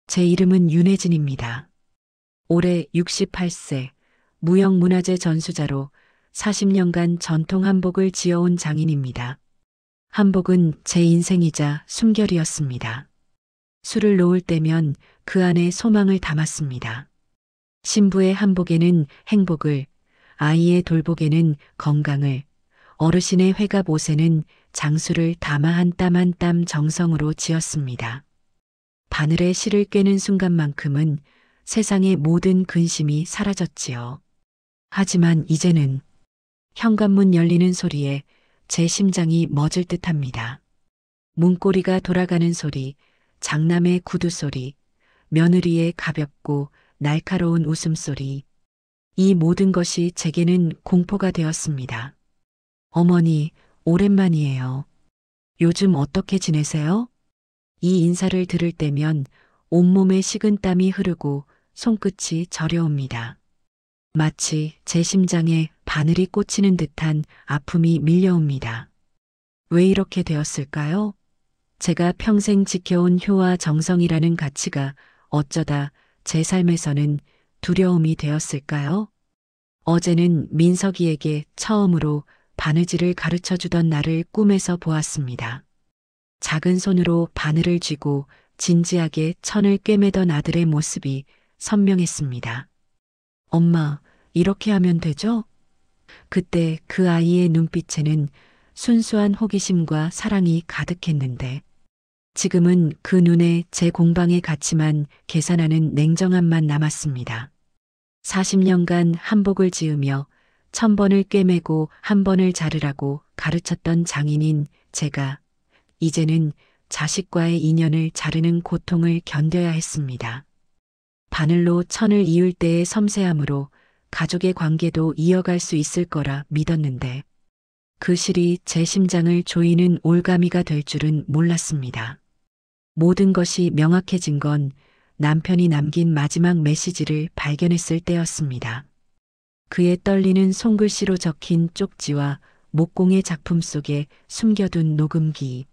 제 이름은 윤혜진입니다. 올해 68세, 무형문화재 전수자로 40년간 전통 한복을 지어온 장인입니다. 한복은 제 인생이자 숨결이었습니다. 술을 놓을 때면 그 안에 소망을 담았습니다. 신부의 한복에는 행복을, 아이의 돌복에는 건강을, 어르신의 회갑 옷에는 장수를 담아 한 땀 한 땀 정성으로 지었습니다. 바늘에 실을 꿰는 순간만큼은 세상의 모든 근심이 사라졌지요. 하지만 이제는 현관문 열리는 소리에 제 심장이 멎을 듯합니다. 문고리가 돌아가는 소리, 장남의 구두 소리, 며느리의 가볍고 날카로운 웃음소리. 이 모든 것이 제게는 공포가 되었습니다. 어머니, 오랜만이에요. 요즘 어떻게 지내세요? 이 인사를 들을 때면 온몸에 식은 땀이 흐르고 손끝이 저려옵니다. 마치 제 심장에 바늘이 꽂히는 듯한 아픔이 밀려옵니다. 왜 이렇게 되었을까요? 제가 평생 지켜온 효와 정성이라는 가치가 어쩌다 제 삶에서는 두려움이 되었을까요? 어제는 민석이에게 처음으로 바느질을 가르쳐 주던 날을 꿈에서 보았습니다. 작은 손으로 바늘을 쥐고 진지하게 천을 꿰매던 아들의 모습이 선명했습니다. 엄마, 이렇게 하면 되죠? 그때 그 아이의 눈빛에는 순수한 호기심과 사랑이 가득했는데 지금은 그 눈에 제 공방의 가치만 계산하는 냉정함만 남았습니다. 40년간 한복을 지으며 1000번을 꿰매고 1번을 자르라고 가르쳤던 장인인 제가 이제는 자식과의 인연을 자르는 고통을 견뎌야 했습니다. 바늘로 천을 이을 때의 섬세함으로 가족의 관계도 이어갈 수 있을 거라 믿었는데 그 실이 제 심장을 조이는 올가미가 될 줄은 몰랐습니다. 모든 것이 명확해진 건 남편이 남긴 마지막 메시지를 발견했을 때였습니다. 그의 떨리는 손글씨로 적힌 쪽지와 목공의 작품 속에 숨겨둔 녹음기.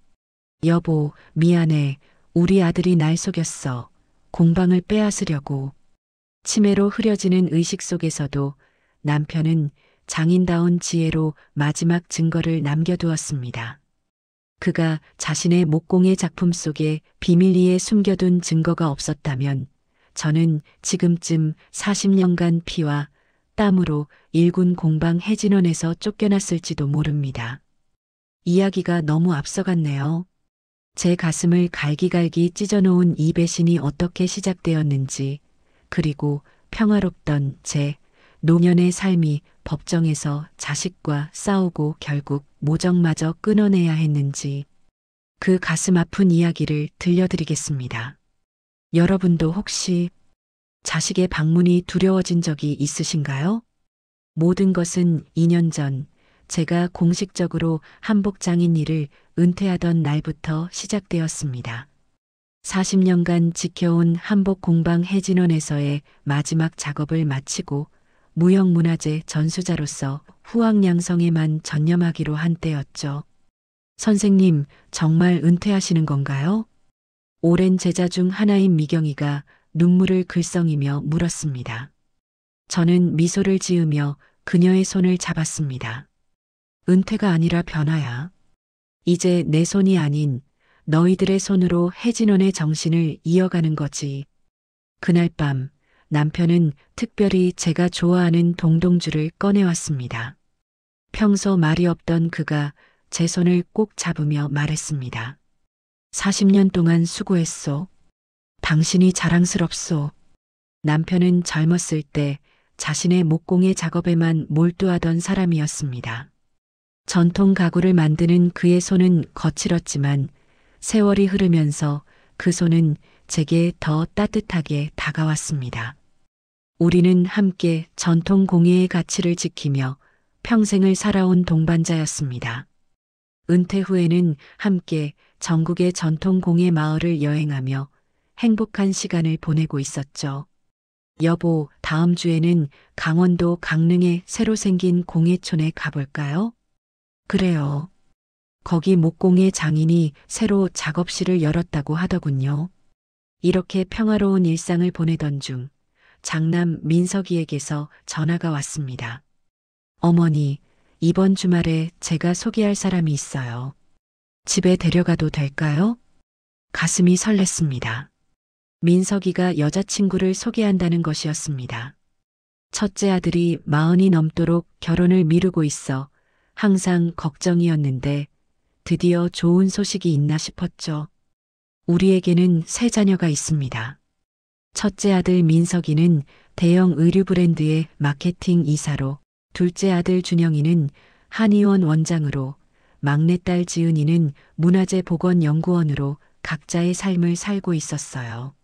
여보, 미안해. 우리 아들이 날 속였어. 공방을 빼앗으려고. 치매로 흐려지는 의식 속에서도 남편은 장인다운 지혜로 마지막 증거를 남겨두었습니다. 그가 자신의 목공의 작품 속에 비밀리에 숨겨둔 증거가 없었다면 저는 지금쯤 40년간 피와 땀으로 일군 공방 해진원에서 쫓겨났을지도 모릅니다. 이야기가 너무 앞서갔네요. 제 가슴을 갈기갈기 찢어놓은 이 배신이 어떻게 시작되었는지, 그리고 평화롭던 제 노년의 삶이 법정에서 자식과 싸우고 결국 모정마저 끊어내야 했는지, 그 가슴 아픈 이야기를 들려드리겠습니다. 여러분도 혹시 자식의 방문이 두려워진 적이 있으신가요? 모든 것은 2년 전 제가 공식적으로 한복장인 일을 은퇴하던 날부터 시작되었습니다. 40년간 지켜온 한복 공방 해진원에서의 마지막 작업을 마치고 무형문화재 전수자로서 후황양성에만 전념하기로 한 때였죠. 선생님, 정말 은퇴하시는 건가요? 오랜 제자 중 하나인 미경이가 눈물을 글썽이며 물었습니다. 저는 미소를 지으며 그녀의 손을 잡았습니다. 은퇴가 아니라 변화야. 이제 내 손이 아닌 너희들의 손으로 해진원의 정신을 이어가는 거지. 그날 밤 남편은 특별히 제가 좋아하는 동동주를 꺼내왔습니다. 평소 말이 없던 그가 제 손을 꼭 잡으며 말했습니다. 40년 동안 수고했소. 당신이 자랑스럽소. 남편은 젊었을 때 자신의 목공의 작업에만 몰두하던 사람이었습니다. 전통 가구를 만드는 그의 손은 거칠었지만 세월이 흐르면서 그 손은 제게 더 따뜻하게 다가왔습니다. 우리는 함께 전통 공예의 가치를 지키며 평생을 살아온 동반자였습니다. 은퇴 후에는 함께 전국의 전통 공예 마을을 여행하며 행복한 시간을 보내고 있었죠. 여보, 다음 주에는 강원도 강릉에 새로 생긴 공예촌에 가볼까요? 그래요. 거기 목공예 장인이 새로 작업실을 열었다고 하더군요. 이렇게 평화로운 일상을 보내던 중 장남 민석이에게서 전화가 왔습니다. 어머니, 이번 주말에 제가 소개할 사람이 있어요. 집에 데려가도 될까요? 가슴이 설렜습니다. 민석이가 여자친구를 소개한다는 것이었습니다. 첫째 아들이 40이 넘도록 결혼을 미루고 있어 항상 걱정이었는데 드디어 좋은 소식이 있나 싶었죠. 우리에게는 세 자녀가 있습니다. 첫째 아들 민석이는 대형 의류 브랜드의 마케팅 이사로, 둘째 아들 준영이는 한의원 원장으로, 막내딸 지은이는 문화재 보건연구원으로 각자의 삶을 살고 있었어요.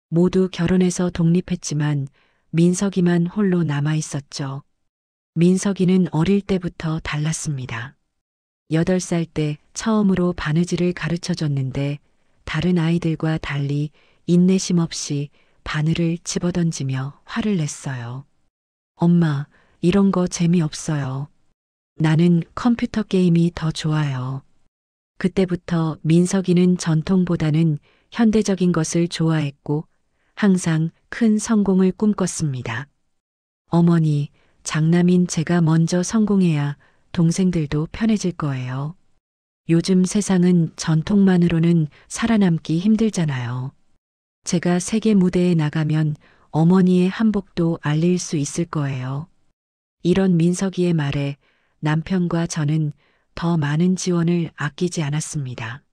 모두 결혼해서 독립했지만 민석이만 홀로 남아 있었죠. 민석이는 어릴 때부터 달랐습니다. 8살 때 처음으로 바느질을 가르쳐 줬는데 다른 아이들과 달리 인내심 없이 바늘을 집어던지며 화를 냈어요. 엄마, 이런 거 재미없어요. 나는 컴퓨터 게임이 더 좋아요. 그때부터 민석이는 전통보다는 현대적인 것을 좋아했고 항상 큰 성공을 꿈꿨습니다. 어머니, 장남인 제가 먼저 성공해야 동생들도 편해질 거예요. 요즘 세상은 전통만으로는 살아남기 힘들잖아요. 제가 세계 무대에 나가면 어머니의 한복도 알릴 수 있을 거예요. 이런 민석이의 말에 남편과 저는 더 많은 지원을 아끼지 않았습니다.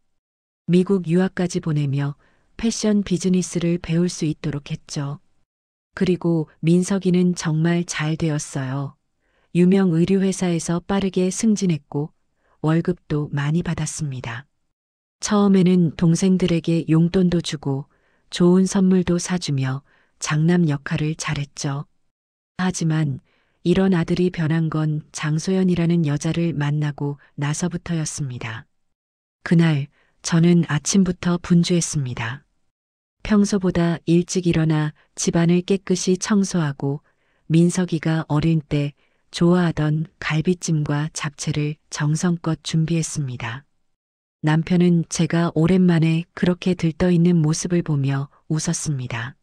미국 유학까지 보내며 패션 비즈니스를 배울 수 있도록 했죠. 그리고 민석이는 정말 잘 되었어요. 유명 의류회사에서 빠르게 승진했고 월급도 많이 받았습니다. 처음에는 동생들에게 용돈도 주고 좋은 선물도 사주며 장남 역할을 잘했죠. 하지만 이런 아들이 변한 건 장소연이라는 여자를 만나고 나서부터였습니다. 그날 저는 아침부터 분주했습니다. 평소보다 일찍 일어나 집안을 깨끗이 청소하고 민석이가 어릴 때 좋아하던 갈비찜과 잡채를 정성껏 준비했습니다. 남편은 제가 오랜만에 그렇게 들떠있는 모습을 보며 웃었습니다.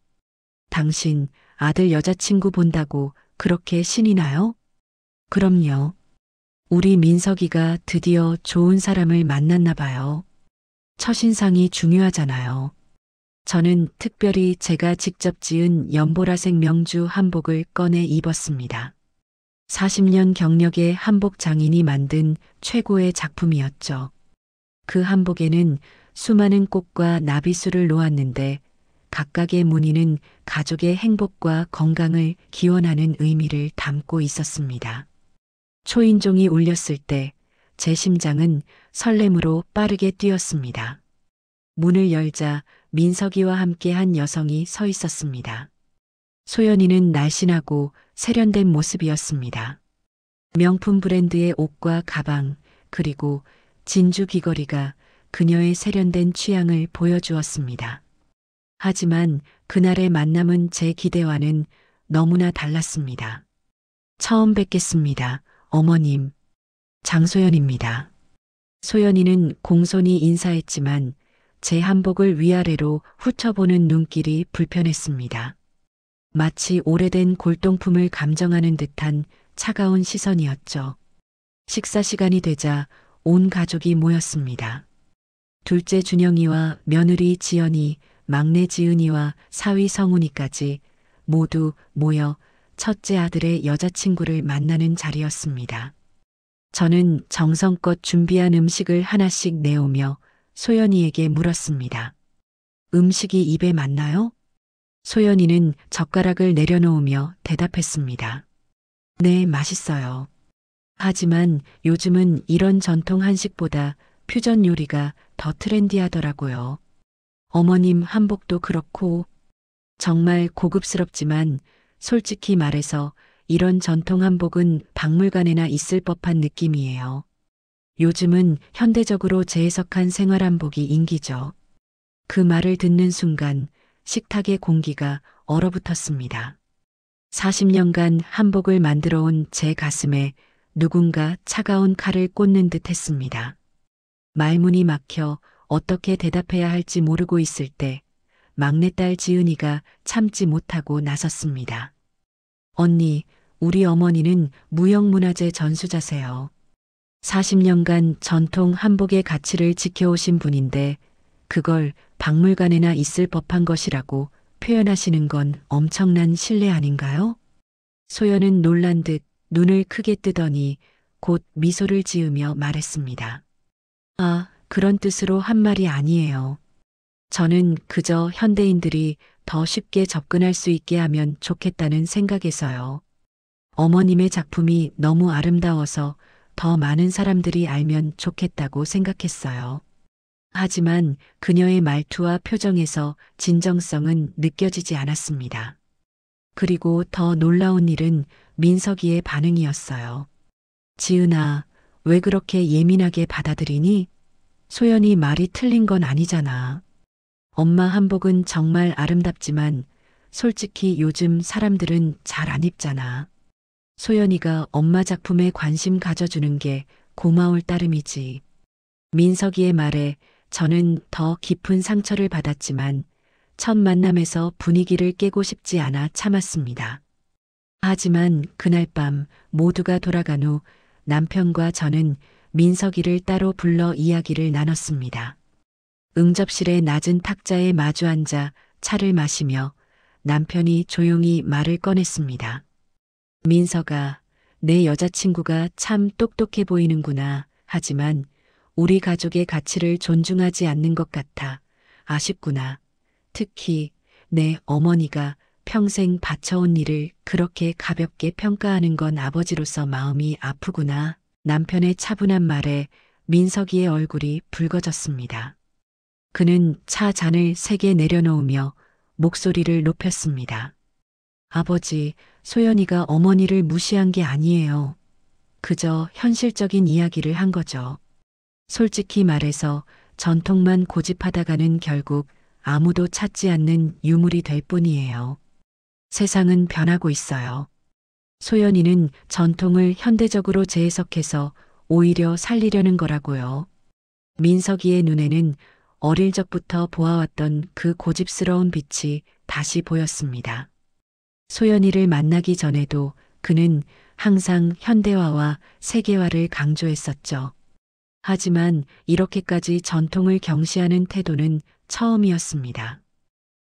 당신 아들 여자친구 본다고 그렇게 신이 나요? 그럼요. 우리 민석이가 드디어 좋은 사람을 만났나 봐요. 첫인상이 중요하잖아요. 저는 특별히 제가 직접 지은 연보라색 명주 한복을 꺼내 입었습니다. 40년 경력의 한복 장인이 만든 최고의 작품이었죠. 그 한복에는 수많은 꽃과 나비수를 놓았는데 각각의 무늬는 가족의 행복과 건강을 기원하는 의미를 담고 있었습니다. 초인종이 울렸을 때 제 심장은 설렘으로 빠르게 뛰었습니다. 문을 열자 민석이와 함께 한 여성이 서 있었습니다. 소연이는 날씬하고 세련된 모습이었습니다. 명품 브랜드의 옷과 가방, 그리고 진주 귀걸이가 그녀의 세련된 취향을 보여주었습니다. 하지만 그날의 만남은 제 기대와는 너무나 달랐습니다. 처음 뵙겠습니다, 어머님. 장소연입니다. 소연이는 공손히 인사했지만 제 한복을 위아래로 훑어보는 눈길이 불편했습니다. 마치 오래된 골동품을 감정하는 듯한 차가운 시선이었죠. 식사 시간이 되자 온 가족이 모였습니다. 둘째 준영이와 며느리 지연이, 막내 지은이와 사위 성훈이까지 모두 모여 첫째 아들의 여자친구를 만나는 자리였습니다. 저는 정성껏 준비한 음식을 하나씩 내오며 소연이에게 물었습니다. 음식이 입에 맞나요? 소연이는 젓가락을 내려놓으며 대답했습니다. 네, 맛있어요. 하지만 요즘은 이런 전통 한식보다 퓨전 요리가 더 트렌디하더라고요. 어머님 한복도 그렇고 정말 고급스럽지만 솔직히 말해서 이런 전통 한복은 박물관에나 있을 법한 느낌이에요. 요즘은 현대적으로 재해석한 생활 한복이 인기죠. 그 말을 듣는 순간 식탁의 공기가 얼어붙었습니다. 40년간 한복을 만들어 온 제 가슴에 누군가 차가운 칼을 꽂는 듯 했습니다. 말문이 막혀 어떻게 대답해야 할지 모르고 있을 때 막내딸 지은이가 참지 못하고 나섰습니다. 언니, 우리 어머니는 무형문화재 전수자세요. 40년간 전통 한복의 가치를 지켜오신 분인데 그걸 박물관에나 있을 법한 것이라고 표현하시는 건 엄청난 신뢰 아닌가요? 소연은 놀란 듯 눈을 크게 뜨더니 곧 미소를 지으며 말했습니다. 아, 그런 뜻으로 한 말이 아니에요. 저는 그저 현대인들이 더 쉽게 접근할 수 있게 하면 좋겠다는 생각에서요. 어머님의 작품이 너무 아름다워서 더 많은 사람들이 알면 좋겠다고 생각했어요. 하지만 그녀의 말투와 표정에서 진정성은 느껴지지 않았습니다. 그리고 더 놀라운 일은 민석이의 반응이었어요. 지은아, 왜 그렇게 예민하게 받아들이니? 소연이 말이 틀린 건 아니잖아. 엄마 한복은 정말 아름답지만 솔직히 요즘 사람들은 잘 안 입잖아. 소연이가 엄마 작품에 관심 가져주는 게 고마울 따름이지. 민석이의 말에 저는 더 깊은 상처를 받았지만 첫 만남에서 분위기를 깨고 싶지 않아 참았습니다. 하지만 그날 밤 모두가 돌아간 후 남편과 저는 민석이를 따로 불러 이야기를 나눴습니다. 응접실의 낮은 탁자에 마주 앉아 차를 마시며 남편이 조용히 말을 꺼냈습니다. 민석아, 내 여자친구가 참 똑똑해 보이는구나. 하지만 우리 가족의 가치를 존중하지 않는 것 같아. 아쉽구나. 특히 내 어머니가 평생 바쳐온 일을 그렇게 가볍게 평가하는 건 아버지로서 마음이 아프구나. 남편의 차분한 말에 민석이의 얼굴이 붉어졌습니다. 그는 차 잔을 세게 내려놓으며 목소리를 높였습니다. 아버지, 소연이가 어머니를 무시한 게 아니에요. 그저 현실적인 이야기를 한 거죠. 솔직히 말해서 전통만 고집하다가는 결국 아무도 찾지 않는 유물이 될 뿐이에요. 세상은 변하고 있어요. 소연이는 전통을 현대적으로 재해석해서 오히려 살리려는 거라고요. 민석이의 눈에는 어릴 적부터 보아왔던 그 고집스러운 빛이 다시 보였습니다. 소연이를 만나기 전에도 그는 항상 현대화와 세계화를 강조했었죠. 하지만 이렇게까지 전통을 경시하는 태도는 처음이었습니다.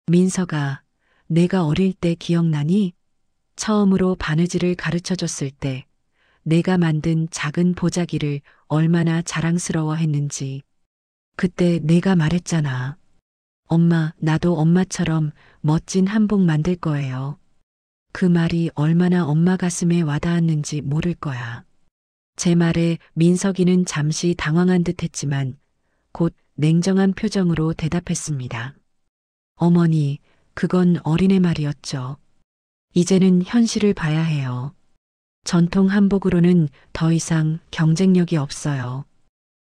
민석아, 내가 어릴 때 기억나니? 처음으로 바느질을 가르쳐줬을 때 내가 만든 작은 보자기를 얼마나 자랑스러워했는지. 그때 내가 말했잖아. 엄마, 나도 엄마처럼 멋진 한복 만들 거예요. 그 말이 얼마나 엄마 가슴에 와닿았는지 모를 거야. 제 말에 민석이는 잠시 당황한 듯 했지만 곧 냉정한 표정으로 대답했습니다. 어머니, 그건 어린애 말이었죠. 이제는 현실을 봐야 해요. 전통 한복으로는 더 이상 경쟁력이 없어요.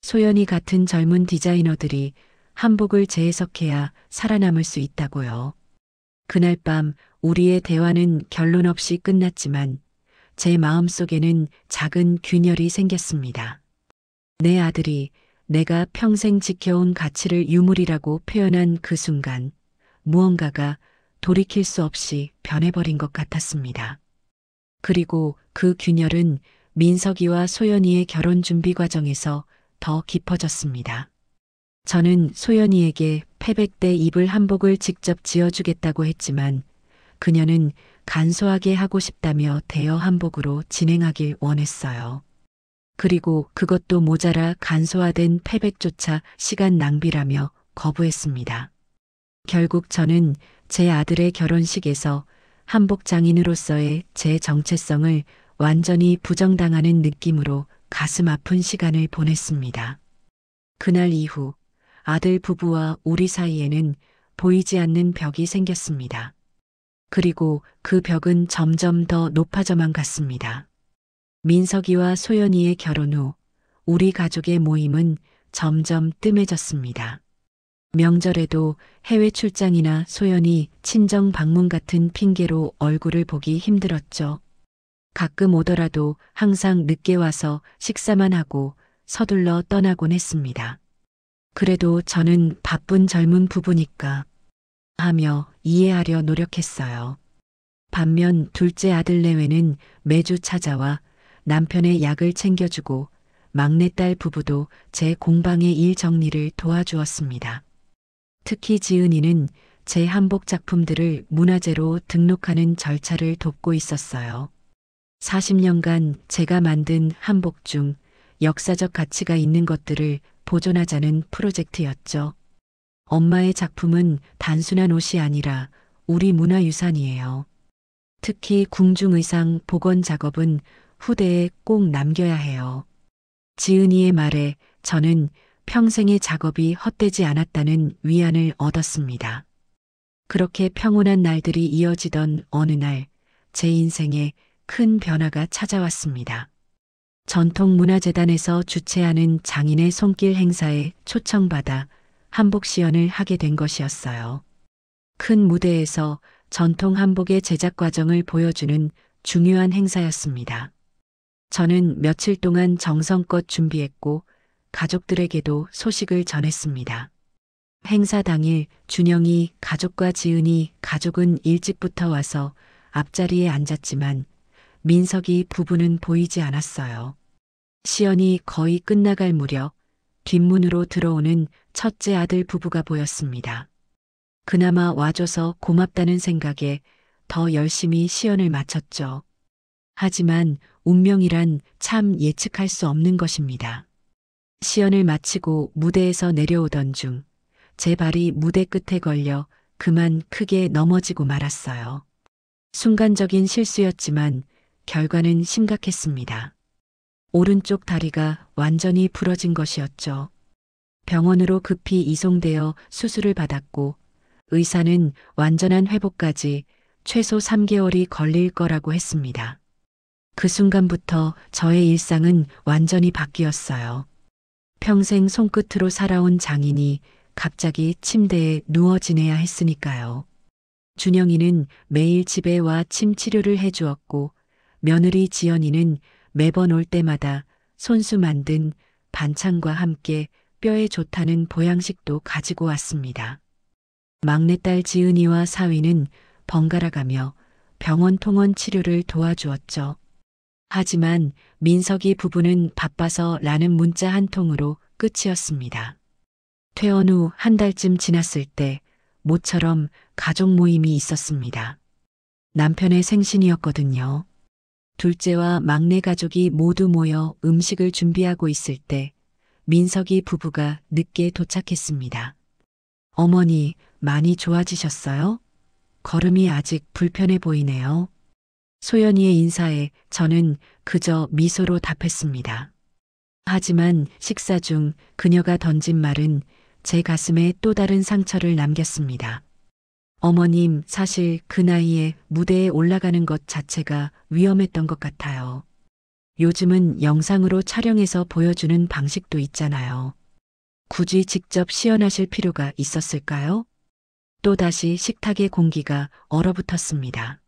소연이 같은 젊은 디자이너들이 한복을 재해석해야 살아남을 수 있다고요. 그날 밤 우리의 대화는 결론 없이 끝났지만 제 마음속에는 작은 균열이 생겼습니다. 내 아들이 내가 평생 지켜온 가치를 유물이라고 표현한 그 순간 무언가가 돌이킬 수 없이 변해버린 것 같았습니다. 그리고 그 균열은 민석이와 소연이의 결혼 준비 과정에서 더 깊어졌습니다. 저는 소연이에게 패백 때 입을 한복을 직접 지어주겠다고 했지만 그녀는 간소하게 하고 싶다며 대여 한복으로 진행하길 원했어요. 그리고 그것도 모자라 간소화된 패백조차 시간 낭비라며 거부했습니다. 결국 저는 제 아들의 결혼식에서 한복 장인으로서의 제 정체성을 완전히 부정당하는 느낌으로 가슴 아픈 시간을 보냈습니다. 그날 이후 아들 부부와 우리 사이에는 보이지 않는 벽이 생겼습니다. 그리고 그 벽은 점점 더 높아져만 갔습니다. 민석이와 소연이의 결혼 후 우리 가족의 모임은 점점 뜸해졌습니다. 명절에도 해외 출장이나 소연이 친정 방문 같은 핑계로 얼굴을 보기 힘들었죠. 가끔 오더라도 항상 늦게 와서 식사만 하고 서둘러 떠나곤 했습니다. 그래도 저는 바쁜 젊은 부부니까 하며 이해하려 노력했어요. 반면 둘째 아들 내외는 매주 찾아와 남편의 약을 챙겨주고 막내딸 부부도 제 공방의 일 정리를 도와주었습니다. 특히 지은이는 제 한복 작품들을 문화재로 등록하는 절차를 돕고 있었어요. 40년간 제가 만든 한복 중 역사적 가치가 있는 것들을 보존하자는 프로젝트였죠. 엄마의 작품은 단순한 옷이 아니라 우리 문화유산이에요. 특히 궁중의상 복원 작업은 후대에 꼭 남겨야 해요. 지은이의 말에 저는 평생의 작업이 헛되지 않았다는 위안을 얻었습니다. 그렇게 평온한 날들이 이어지던 어느 날, 제 인생에 큰 변화가 찾아왔습니다. 전통문화재단에서 주최하는 장인의 손길 행사에 초청받아 한복 시연을 하게 된 것이었어요. 큰 무대에서 전통 한복의 제작 과정을 보여주는 중요한 행사였습니다. 저는 며칠 동안 정성껏 준비했고 가족들에게도 소식을 전했습니다. 행사 당일 준영이 가족과 지은이 가족은 일찍부터 와서 앞자리에 앉았지만 민석이 부부는 보이지 않았어요. 시연이 거의 끝나갈 무렵 뒷문으로 들어오는 첫째 아들 부부가 보였습니다. 그나마 와줘서 고맙다는 생각에 더 열심히 시연을 마쳤죠. 하지만 운명이란 참 예측할 수 없는 것입니다. 시연을 마치고 무대에서 내려오던 중 제 발이 무대 끝에 걸려 그만 크게 넘어지고 말았어요. 순간적인 실수였지만 결과는 심각했습니다. 오른쪽 다리가 완전히 부러진 것이었죠. 병원으로 급히 이송되어 수술을 받았고 의사는 완전한 회복까지 최소 3개월이 걸릴 거라고 했습니다. 그 순간부터 저의 일상은 완전히 바뀌었어요. 평생 손끝으로 살아온 장인이 갑자기 침대에 누워 지내야 했으니까요. 준영이는 매일 집에 와 침 치료를 해주었고 며느리 지연이는 매번 올 때마다 손수 만든 반찬과 함께 뼈에 좋다는 보양식도 가지고 왔습니다. 막내딸 지은이와 사위는 번갈아 가며 병원 통원 치료를 도와주었죠. 하지만 민석이 부부는 바빠서 라는 문자 한 통으로 끝이었습니다. 퇴원 후 한 달쯤 지났을 때 모처럼 가족 모임이 있었습니다. 남편의 생신이었거든요. 둘째와 막내 가족이 모두 모여 음식을 준비하고 있을 때 민석이 부부가 늦게 도착했습니다. 어머니, 많이 좋아지셨어요? 걸음이 아직 불편해 보이네요. 소연이의 인사에 저는 그저 미소로 답했습니다. 하지만 식사 중 그녀가 던진 말은 제 가슴에 또 다른 상처를 남겼습니다. 어머님, 사실 그 나이에 무대에 올라가는 것 자체가 위험했던 것 같아요. 요즘은 영상으로 촬영해서 보여주는 방식도 있잖아요. 굳이 직접 시연하실 필요가 있었을까요? 또다시 식탁의 공기가 얼어붙었습니다.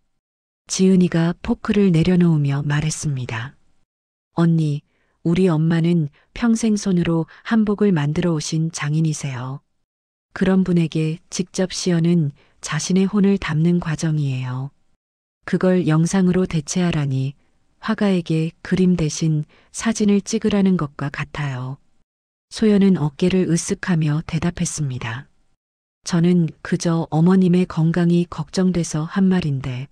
지은이가 포크를 내려놓으며 말했습니다. 언니, 우리 엄마는 평생 손으로 한복을 만들어 오신 장인이세요. 그런 분에게 직접 시연은 자신의 혼을 담는 과정이에요. 그걸 영상으로 대체하라니 화가에게 그림 대신 사진을 찍으라는 것과 같아요. 소연은 어깨를 으쓱하며 대답했습니다. 저는 그저 어머님의 건강이 걱정돼서 한 말인데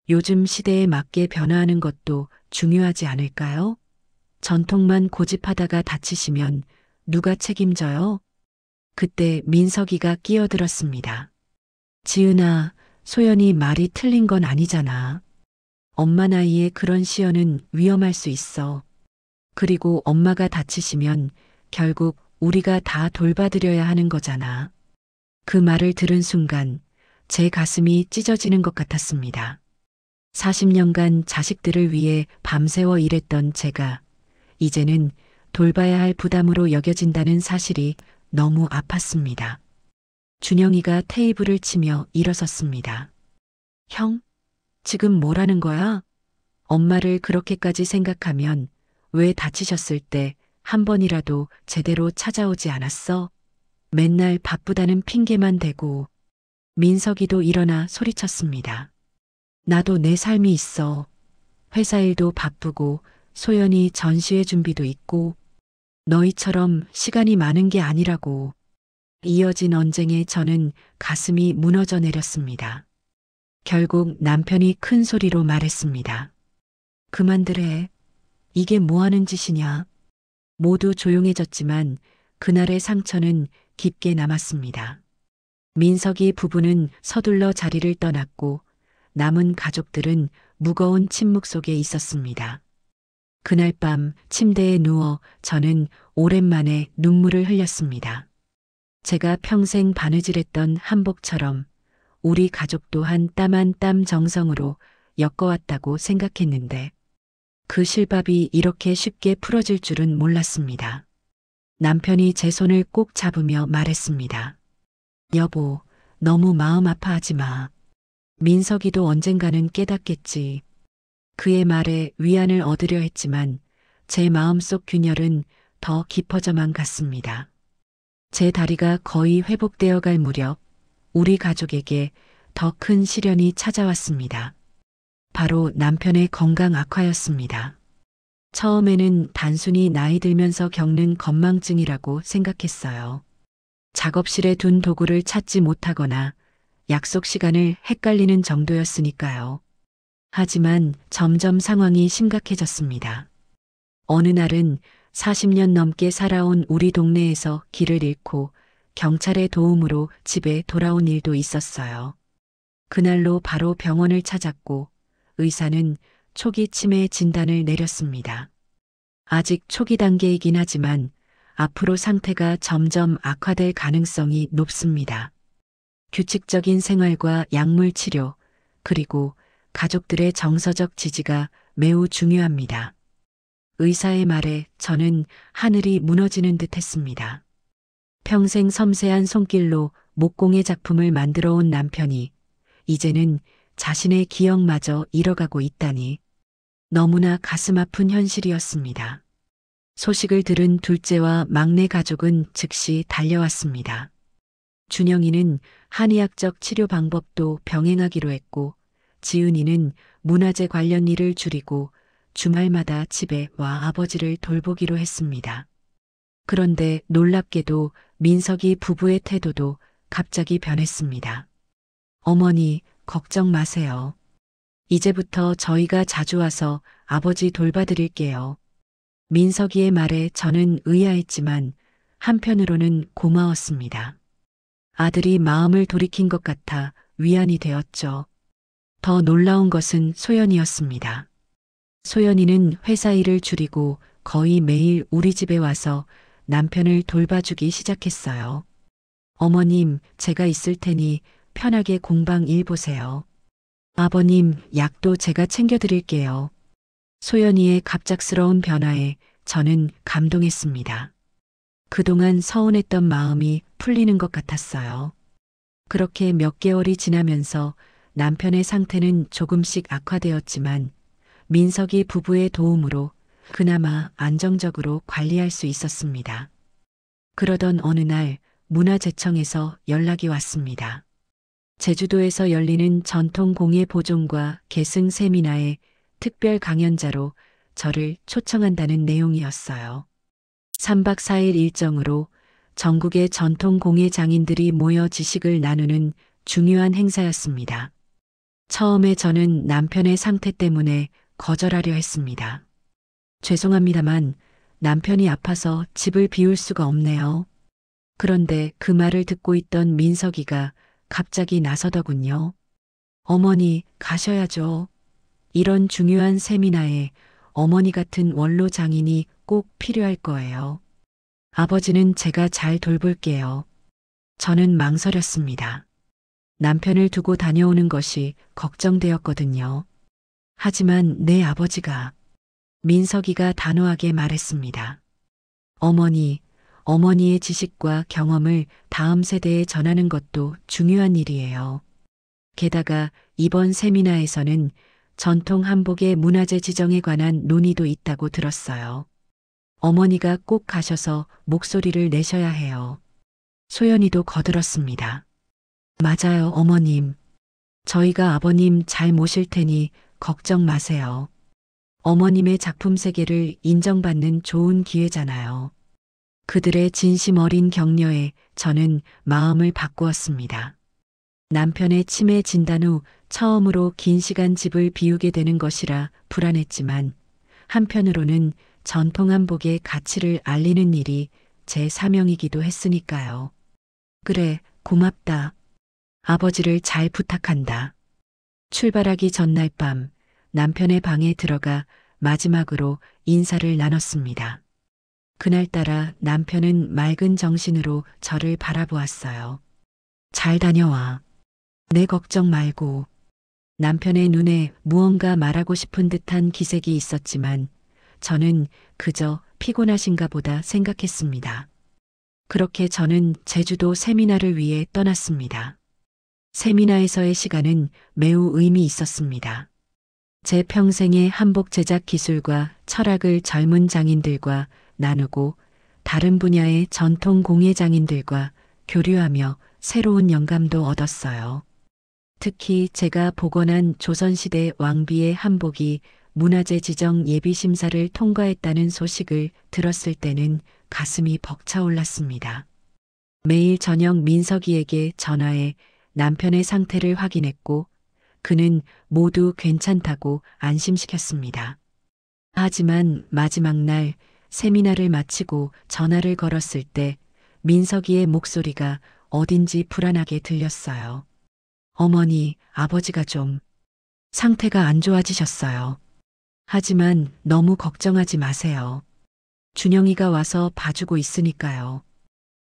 요즘 시대에 맞게 변화하는 것도 중요하지 않을까요? 전통만 고집하다가 다치시면 누가 책임져요? 그때 민석이가 끼어들었습니다. 지은아, 소연이 말이 틀린 건 아니잖아. 엄마 나이에 그런 시연은 위험할 수 있어. 그리고 엄마가 다치시면 결국 우리가 다 돌봐드려야 하는 거잖아. 그 말을 들은 순간 제 가슴이 찢어지는 것 같았습니다. 40년간 자식들을 위해 밤새워 일했던 제가 이제는 돌봐야 할 부담으로 여겨진다는 사실이 너무 아팠습니다. 준영이가 테이블을 치며 일어섰습니다. 형, 지금 뭐라는 거야? 엄마를 그렇게까지 생각하면 왜 다치셨을 때 한 번이라도 제대로 찾아오지 않았어? 맨날 바쁘다는 핑계만 대고. 민석이도 일어나 소리쳤습니다. 나도 내 삶이 있어. 회사 일도 바쁘고 소연이 전시회 준비도 있고 너희처럼 시간이 많은 게 아니라고. 이어진 언쟁에 저는 가슴이 무너져 내렸습니다. 결국 남편이 큰 소리로 말했습니다. 그만들 해. 이게 뭐 하는 짓이냐. 모두 조용해졌지만 그날의 상처는 깊게 남았습니다. 민석이 부부는 서둘러 자리를 떠났고 남은 가족들은 무거운 침묵 속에 있었습니다. 그날 밤 침대에 누워 저는 오랜만에 눈물을 흘렸습니다. 제가 평생 바느질했던 한복처럼 우리 가족 또한 땀 한 땀 정성으로 엮어왔다고 생각했는데 그 실밥이 이렇게 쉽게 풀어질 줄은 몰랐습니다. 남편이 제 손을 꼭 잡으며 말했습니다. 여보, 너무 마음 아파하지 마. 민석이도 언젠가는 깨닫겠지. 그의 말에 위안을 얻으려 했지만 제 마음속 균열은 더 깊어져만 갔습니다. 제 다리가 거의 회복되어 갈 무렵 우리 가족에게 더 큰 시련이 찾아왔습니다. 바로 남편의 건강 악화였습니다. 처음에는 단순히 나이 들면서 겪는 건망증이라고 생각했어요. 작업실에 둔 도구를 찾지 못하거나 약속 시간을 헷갈리는 정도였으니까요. 하지만 점점 상황이 심각해졌습니다. 어느 날은 40년 넘게 살아온 우리 동네에서 길을 잃고 경찰의 도움으로 집에 돌아온 일도 있었어요. 그날로 바로 병원을 찾았고 의사는 초기 치매 진단을 내렸습니다. 아직 초기 단계이긴 하지만 앞으로 상태가 점점 악화될 가능성이 높습니다. 규칙적인 생활과 약물 치료, 그리고 가족들의 정서적 지지가 매우 중요합니다. 의사의 말에 저는 하늘이 무너지는 듯 했습니다. 평생 섬세한 손길로 목공의 작품을 만들어 온 남편이 이제는 자신의 기억마저 잃어가고 있다니 너무나 가슴 아픈 현실이었습니다. 소식을 들은 둘째와 막내 가족은 즉시 달려왔습니다. 준영이는 한의학적 치료 방법도 병행하기로 했고 지은이는 문화재 관련 일을 줄이고 주말마다 집에 와 아버지를 돌보기로 했습니다. 그런데 놀랍게도 민석이 부부의 태도도 갑자기 변했습니다. 어머니, 걱정 마세요. 이제부터 저희가 자주 와서 아버지 돌봐드릴게요. 민석이의 말에 저는 의아했지만 한편으로는 고마웠습니다. 아들이 마음을 돌이킨 것 같아 위안이 되었죠. 더 놀라운 것은 소연이었습니다. 소연이는 회사 일을 줄이고 거의 매일 우리 집에 와서 남편을 돌봐주기 시작했어요. 어머님, 제가 있을 테니 편하게 공방 일 보세요. 아버님, 약도 제가 챙겨드릴게요. 소연이의 갑작스러운 변화에 저는 감동했습니다. 그동안 서운했던 마음이 풀리는 것 같았어요. 그렇게 몇 개월이 지나면서 남편의 상태는 조금씩 악화되었지만 민석이 부부의 도움으로 그나마 안정적으로 관리할 수 있었습니다. 그러던 어느 날 문화재청에서 연락이 왔습니다. 제주도에서 열리는 전통 공예 보존과 계승 세미나에 특별 강연자로 저를 초청한다는 내용이었어요. 3박 4일 일정으로 전국의 전통 공예 장인들이 모여 지식을 나누는 중요한 행사였습니다. 처음에 저는 남편의 상태 때문에 거절하려 했습니다. 죄송합니다만 남편이 아파서 집을 비울 수가 없네요. 그런데 그 말을 듣고 있던 민석이가 갑자기 나서더군요. 어머니, 가셔야죠. 이런 중요한 세미나에 어머니 같은 원로 장인이 꼭 필요할 거예요. 아버지는 제가 잘 돌볼게요. 저는 망설였습니다. 남편을 두고 다녀오는 것이 걱정되었거든요. 하지만 내 아버지가 민석이가 단호하게 말했습니다. 어머니, 어머니의 지식과 경험을 다음 세대에 전하는 것도 중요한 일이에요. 게다가 이번 세미나에서는 전통 한복의 문화재 지정에 관한 논의도 있다고 들었어요. 어머니가 꼭 가셔서 목소리를 내셔야 해요. 소연이도 거들었습니다. 맞아요, 어머님. 저희가 아버님 잘 모실 테니 걱정 마세요. 어머님의 작품 세계를 인정받는 좋은 기회잖아요. 그들의 진심 어린 격려에 저는 마음을 바꾸었습니다. 남편의 치매 진단 후 처음으로 긴 시간 집을 비우게 되는 것이라 불안했지만 한편으로는 전통 한복의 가치를 알리는 일이 제 사명이기도 했으니까요. 그래, 고맙다. 아버지를 잘 부탁한다. 출발하기 전날 밤 남편의 방에 들어가 마지막으로 인사를 나눴습니다. 그날따라 남편은 맑은 정신으로 저를 바라보았어요. 잘 다녀와. 내 걱정 말고. 남편의 눈에 무언가 말하고 싶은 듯한 기색이 있었지만 저는 그저 피곤하신가 보다 생각했습니다. 그렇게 저는 제주도 세미나를 위해 떠났습니다. 세미나에서의 시간은 매우 의미 있었습니다. 제 평생의 한복 제작 기술과 철학을 젊은 장인들과 나누고 다른 분야의 전통 공예 장인들과 교류하며 새로운 영감도 얻었어요. 특히 제가 복원한 조선시대 왕비의 한복이 문화재 지정 예비 심사를 통과했다는 소식을 들었을 때는 가슴이 벅차올랐습니다. 매일 저녁 민석이에게 전화해 남편의 상태를 확인했고 그는 모두 괜찮다고 안심시켰습니다. 하지만 마지막 날 세미나를 마치고 전화를 걸었을 때 민석이의 목소리가 어딘지 불안하게 들렸어요. 어머니, 아버지가 좀 상태가 안 좋아지셨어요. 하지만 너무 걱정하지 마세요. 준영이가 와서 봐주고 있으니까요.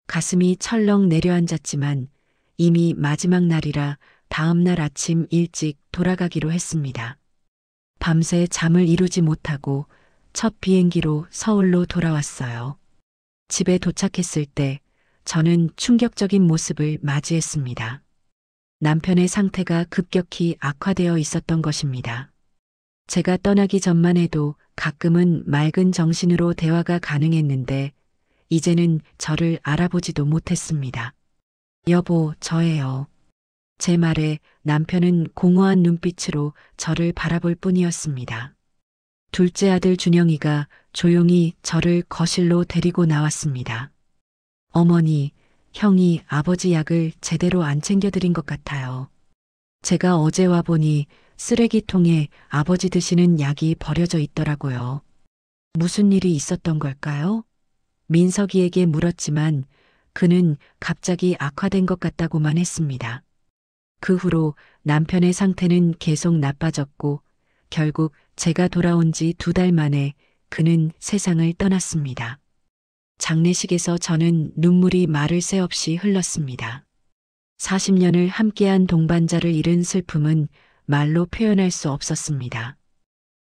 가슴이 철렁 내려앉았지만 이미 마지막 날이라 다음 날 아침 일찍 돌아가기로 했습니다. 밤새 잠을 이루지 못하고 첫 비행기로 서울로 돌아왔어요. 집에 도착했을 때 저는 충격적인 모습을 맞이했습니다. 남편의 상태가 급격히 악화되어 있었던 것입니다. 제가 떠나기 전만 해도 가끔은 맑은 정신으로 대화가 가능했는데 이제는 저를 알아보지도 못했습니다. 여보, 저예요. 제 말에 남편은 공허한 눈빛으로 저를 바라볼 뿐이었습니다. 둘째 아들 준영이가 조용히 저를 거실로 데리고 나왔습니다. 어머니, 형이 아버지 약을 제대로 안 챙겨드린 것 같아요. 제가 어제 와보니 쓰레기통에 아버지 드시는 약이 버려져 있더라고요. 무슨 일이 있었던 걸까요? 민석이에게 물었지만 그는 갑자기 악화된 것 같다고만 했습니다. 그 후로 남편의 상태는 계속 나빠졌고 결국 제가 돌아온 지 2달 만에 그는 세상을 떠났습니다. 장례식에서 저는 눈물이 마를 새 없이 흘렀습니다. 40년을 함께한 동반자를 잃은 슬픔은 말로 표현할 수 없었습니다.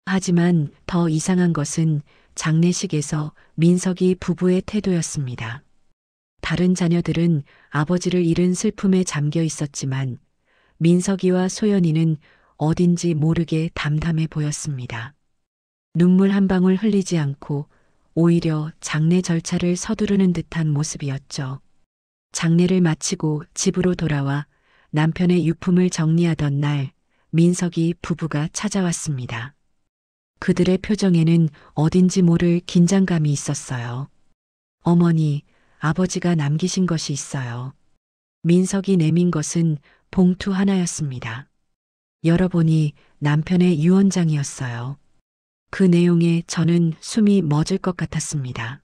하지만 더 이상한 것은 장례식에서 민석이 부부의 태도였습니다. 다른 자녀들은 아버지를 잃은 슬픔에 잠겨 있었지만 민석이와 소연이는 어딘지 모르게 담담해 보였습니다. 눈물 한 방울 흘리지 않고 오히려 장례 절차를 서두르는 듯한 모습이었죠. 장례를 마치고 집으로 돌아와 남편의 유품을 정리하던 날 민석이 부부가 찾아왔습니다. 그들의 표정에는 어딘지 모를 긴장감이 있었어요. 어머니, 아버지가 남기신 것이 있어요. 민석이 내민 것은 봉투 하나였습니다. 열어보니 남편의 유언장이었어요. 그 내용에 저는 숨이 멎을 것 같았습니다.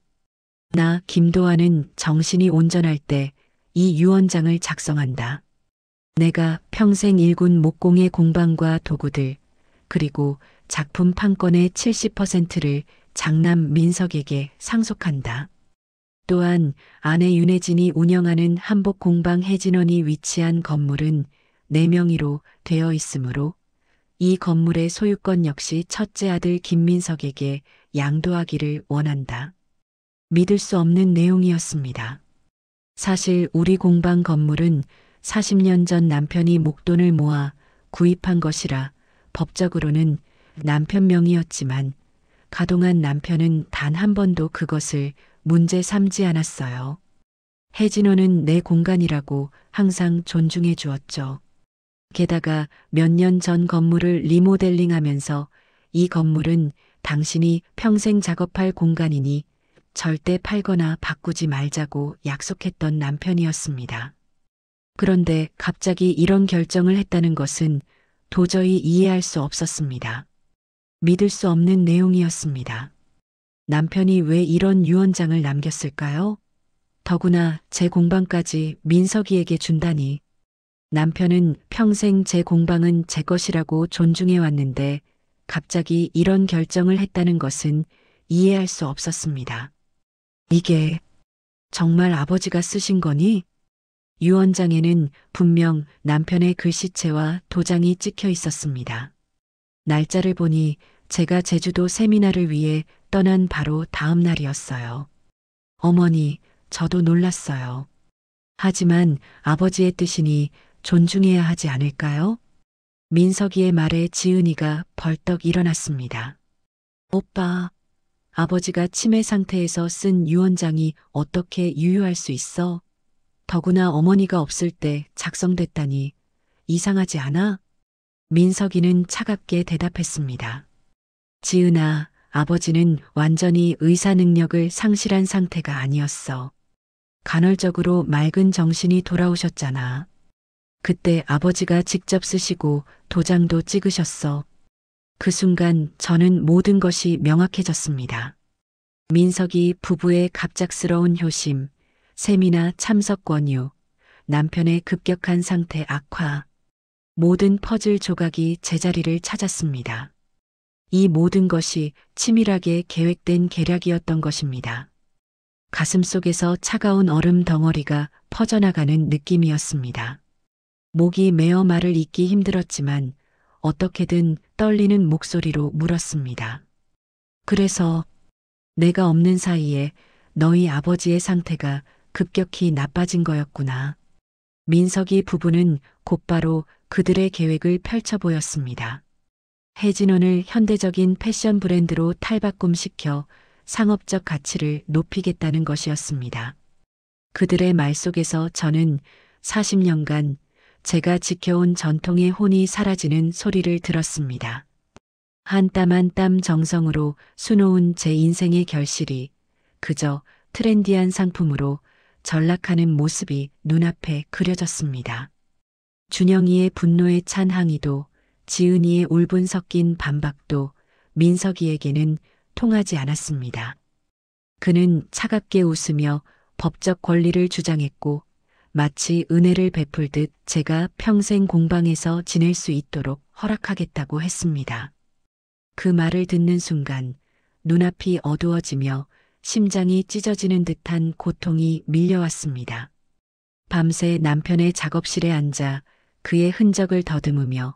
나 김도환은 정신이 온전할 때 이 유언장을 작성한다. 내가 평생 일군 목공의 공방과 도구들 그리고 작품 판권의 70%를 장남 민석에게 상속한다. 또한 아내 윤혜진이 운영하는 한복 공방 혜진원이 위치한 건물은 내 명의로 되어 있으므로 이 건물의 소유권 역시 첫째 아들 김민석에게 양도하기를 원한다. 믿을 수 없는 내용이었습니다. 사실 우리 공방 건물은 40년 전 남편이 목돈을 모아 구입한 것이라 법적으로는 남편 명의였지만 가동한 남편은 단 한 번도 그것을 문제 삼지 않았어요. 혜진호는 내 공간이라고 항상 존중해 주었죠. 게다가 몇 년 전 건물을 리모델링 하면서 이 건물은 당신이 평생 작업할 공간이니 절대 팔거나 바꾸지 말자고 약속했던 남편이었습니다. 그런데 갑자기 이런 결정을 했다는 것은 도저히 이해할 수 없었습니다. 믿을 수 없는 내용이었습니다. 남편이 왜 이런 유언장을 남겼을까요? 더구나 제 공방까지 민석이에게 준다니. 남편은 평생 제 공방은 제 것이라고 존중해 왔는데 갑자기 이런 결정을 했다는 것은 이해할 수 없었습니다. 이게 정말 아버지가 쓰신 거니? 유언장에는 분명 남편의 글씨체와 도장이 찍혀 있었습니다. 날짜를 보니 제가 제주도 세미나를 위해 떠난 바로 다음 날이었어요. 어머니, 저도 놀랐어요. 하지만 아버지의 뜻이니 존중해야 하지 않을까요? 민석이의 말에 지은이가 벌떡 일어났습니다. 오빠, 아버지가 치매 상태에서 쓴 유언장이 어떻게 유효할 수 있어? 더구나 어머니가 없을 때 작성됐다니 이상하지 않아? 민석이는 차갑게 대답했습니다. 지은아, 아버지는 완전히 의사 능력을 상실한 상태가 아니었어. 간헐적으로 맑은 정신이 돌아오셨잖아. 그때 아버지가 직접 쓰시고 도장도 찍으셨어. 그 순간 저는 모든 것이 명확해졌습니다. 민석이 부부의 갑작스러운 효심, 세미나 참석 권유, 남편의 급격한 상태 악화, 모든 퍼즐 조각이 제자리를 찾았습니다. 이 모든 것이 치밀하게 계획된 계략이었던 것입니다. 가슴속에서 차가운 얼음 덩어리가 퍼져나가는 느낌이었습니다. 목이 메어 말을 잇기 힘들었지만 어떻게든 떨리는 목소리로 물었습니다. 그래서 내가 없는 사이에 너희 아버지의 상태가 급격히 나빠진 거였구나. 민석이 부부는 곧바로 그들의 계획을 펼쳐 보였습니다. 혜진원을 현대적인 패션 브랜드로 탈바꿈시켜 상업적 가치를 높이겠다는 것이었습니다. 그들의 말 속에서 저는 40년간 제가 지켜온 전통의 혼이 사라지는 소리를 들었습니다. 한 땀 한 땀 정성으로 수놓은 제 인생의 결실이 그저 트렌디한 상품으로 전락하는 모습이 눈앞에 그려졌습니다. 준영이의 분노에 찬 항의도 지은이의 울분 섞인 반박도 민석이에게는 통하지 않았습니다. 그는 차갑게 웃으며 법적 권리를 주장했고 마치 은혜를 베풀듯 제가 평생 공방에서 지낼 수 있도록 허락하겠다고 했습니다. 그 말을 듣는 순간 눈앞이 어두워지며 심장이 찢어지는 듯한 고통이 밀려왔습니다. 밤새 남편의 작업실에 앉아 그의 흔적을 더듬으며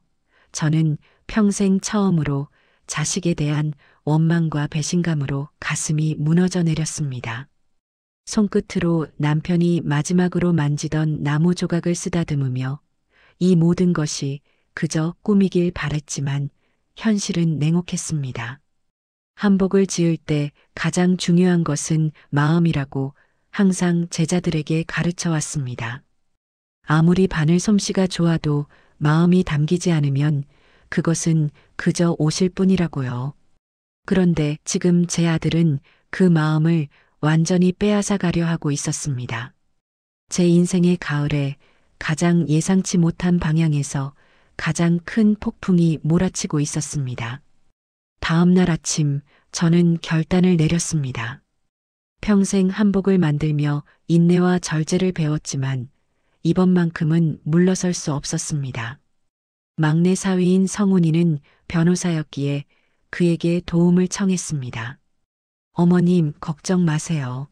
저는 평생 처음으로 자식에 대한 원망과 배신감으로 가슴이 무너져 내렸습니다. 손끝으로 남편이 마지막으로 만지던 나무 조각을 쓰다듬으며 이 모든 것이 그저 꿈이길 바랬지만 현실은 냉혹했습니다. 한복을 지을 때 가장 중요한 것은 마음이라고 항상 제자들에게 가르쳐 왔습니다. 아무리 바늘 솜씨가 좋아도 마음이 담기지 않으면 그것은 그저 옷일 뿐이라고요. 그런데 지금 제 아들은 그 마음을 완전히 빼앗아 가려 하고 있었습니다. 제 인생의 가을에 가장 예상치 못한 방향에서 가장 큰 폭풍이 몰아치고 있었습니다. 다음 날 아침 저는 결단을 내렸습니다. 평생 한복을 만들며 인내와 절제를 배웠지만 이번만큼은 물러설 수 없었습니다. 막내 사위인 성훈이는 변호사였기에 그에게 도움을 청했습니다. 어머님, 걱정 마세요.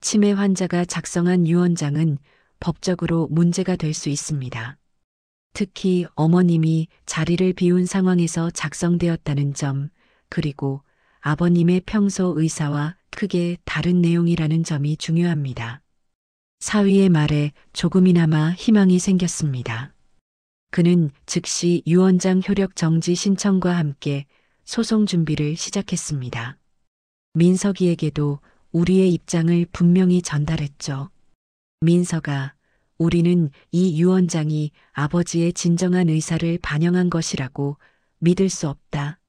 치매 환자가 작성한 유언장은 법적으로 문제가 될 수 있습니다. 특히 어머님이 자리를 비운 상황에서 작성되었다는 점, 그리고 아버님의 평소 의사와 크게 다른 내용이라는 점이 중요합니다. 사위의 말에 조금이나마 희망이 생겼습니다. 그는 즉시 유언장 효력 정지 신청과 함께 소송 준비를 시작했습니다. 민석이에게도 우리의 입장을 분명히 전달했죠. 민서가, 우리는 이 유언장이 아버지의 진정한 의사를 반영한 것이라고 믿을 수 없다.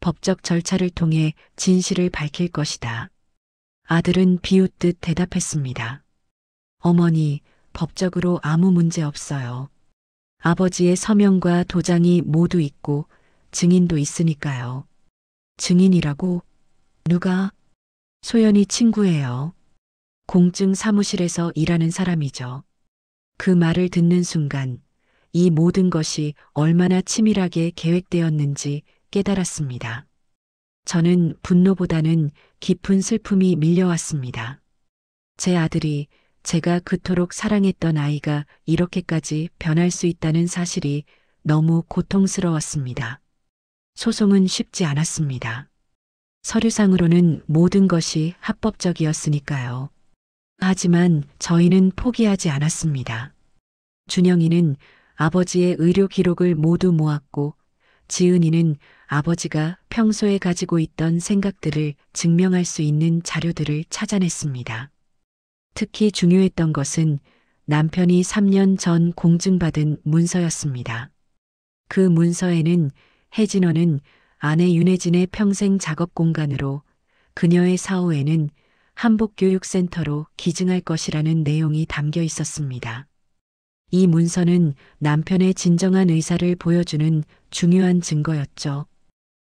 법적 절차를 통해 진실을 밝힐 것이다. 아들은 비웃듯 대답했습니다. 어머니, 법적으로 아무 문제 없어요. 아버지의 서명과 도장이 모두 있고 증인도 있으니까요. 증인이라고? 누가? 소연이 친구예요. 공증 사무실에서 일하는 사람이죠. 그 말을 듣는 순간 이 모든 것이 얼마나 치밀하게 계획되었는지 깨달았습니다. 저는 분노보다는 깊은 슬픔이 밀려왔습니다. 제 아들이, 제가 그토록 사랑했던 아이가 이렇게까지 변할 수 있다는 사실이 너무 고통스러웠습니다. 소송은 쉽지 않았습니다. 서류상으로는 모든 것이 합법적이었으니까요. 하지만 저희는 포기하지 않았습니다. 준영이는 아버지의 의료 기록을 모두 모았고, 지은이는 아버지가 평소에 가지고 있던 생각들을 증명할 수 있는 자료들을 찾아냈습니다. 특히 중요했던 것은 남편이 3년 전 공증받은 문서였습니다. 그 문서에는 혜진원은 아내 윤혜진의 평생 작업 공간으로, 그녀의 사후에는 한복교육센터로 기증할 것이라는 내용이 담겨 있었습니다. 이 문서는 남편의 진정한 의사를 보여주는 중요한 증거였죠.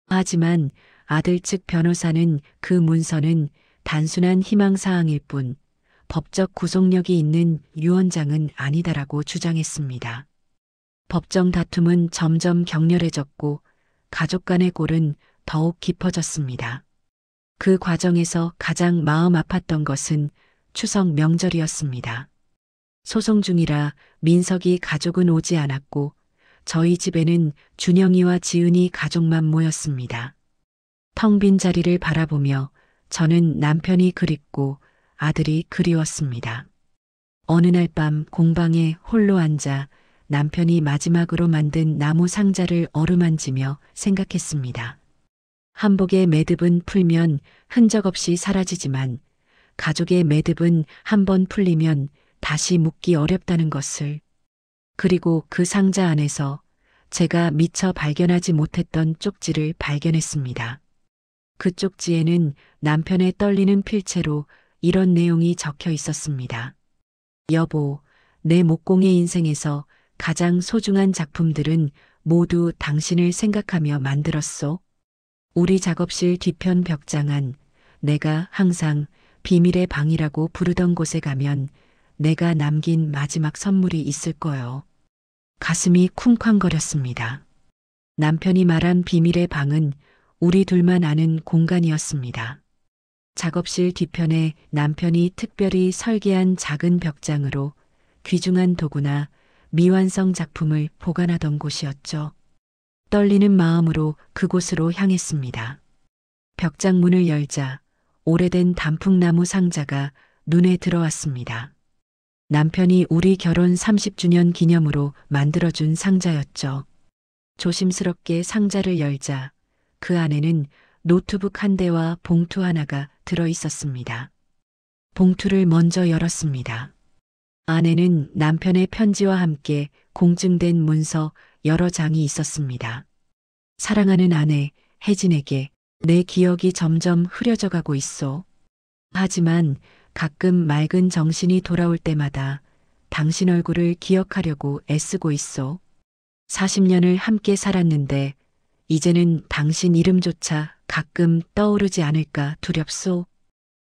하지만 아들 측 변호사는 그 문서는 단순한 희망사항일 뿐 법적 구속력이 있는 유언장은 아니다라고 주장했습니다. 법정 다툼은 점점 격렬해졌고 가족 간의 골은 더욱 깊어졌습니다. 그 과정에서 가장 마음 아팠던 것은 추석 명절이었습니다. 소송 중이라 민석이 가족은 오지 않았고 저희 집에는 준영이와 지은이 가족만 모였습니다. 텅 빈 자리를 바라보며 저는 남편이 그립고 아들이 그리웠습니다. 어느 날 밤 공방에 홀로 앉아 남편이 마지막으로 만든 나무 상자를 어루만지며 생각했습니다. 한복의 매듭은 풀면 흔적 없이 사라지지만 가족의 매듭은 한번 풀리면 다시 묶기 어렵다는 것을, 그리고 그 상자 안에서 제가 미처 발견하지 못했던 쪽지를 발견했습니다. 그 쪽지에는 남편의 떨리는 필체로 이런 내용이 적혀 있었습니다. 여보, 내 목공의 인생에서 가장 소중한 작품들은 모두 당신을 생각하며 만들었소. 우리 작업실 뒤편 벽장 안, 내가 항상 비밀의 방이라고 부르던 곳에 가면 내가 남긴 마지막 선물이 있을 거요. 가슴이 쿵쾅거렸습니다. 남편이 말한 비밀의 방은 우리 둘만 아는 공간이었습니다. 작업실 뒤편에 남편이 특별히 설계한 작은 벽장으로 귀중한 도구나 미완성 작품을 보관하던 곳이었죠. 떨리는 마음으로 그곳으로 향했습니다. 벽장 문을 열자 오래된 단풍나무 상자가 눈에 들어왔습니다. 남편이 우리 결혼 30주년 기념으로 만들어준 상자였죠. 조심스럽게 상자를 열자 그 안에는 노트북 한 대와 봉투 하나가 들어 있었습니다. 봉투를 먼저 열었습니다. 안에는 남편의 편지와 함께 공증된 문서 여러 장이 있었습니다. 사랑하는 아내 혜진에게 내 기억이 점점 흐려져 가고 있소. 하지만 가끔 맑은 정신이 돌아올 때마다 당신 얼굴을 기억하려고 애쓰고 있소. 40년을 함께 살았는데 이제는 당신 이름조차 가끔 떠오르지 않을까 두렵소.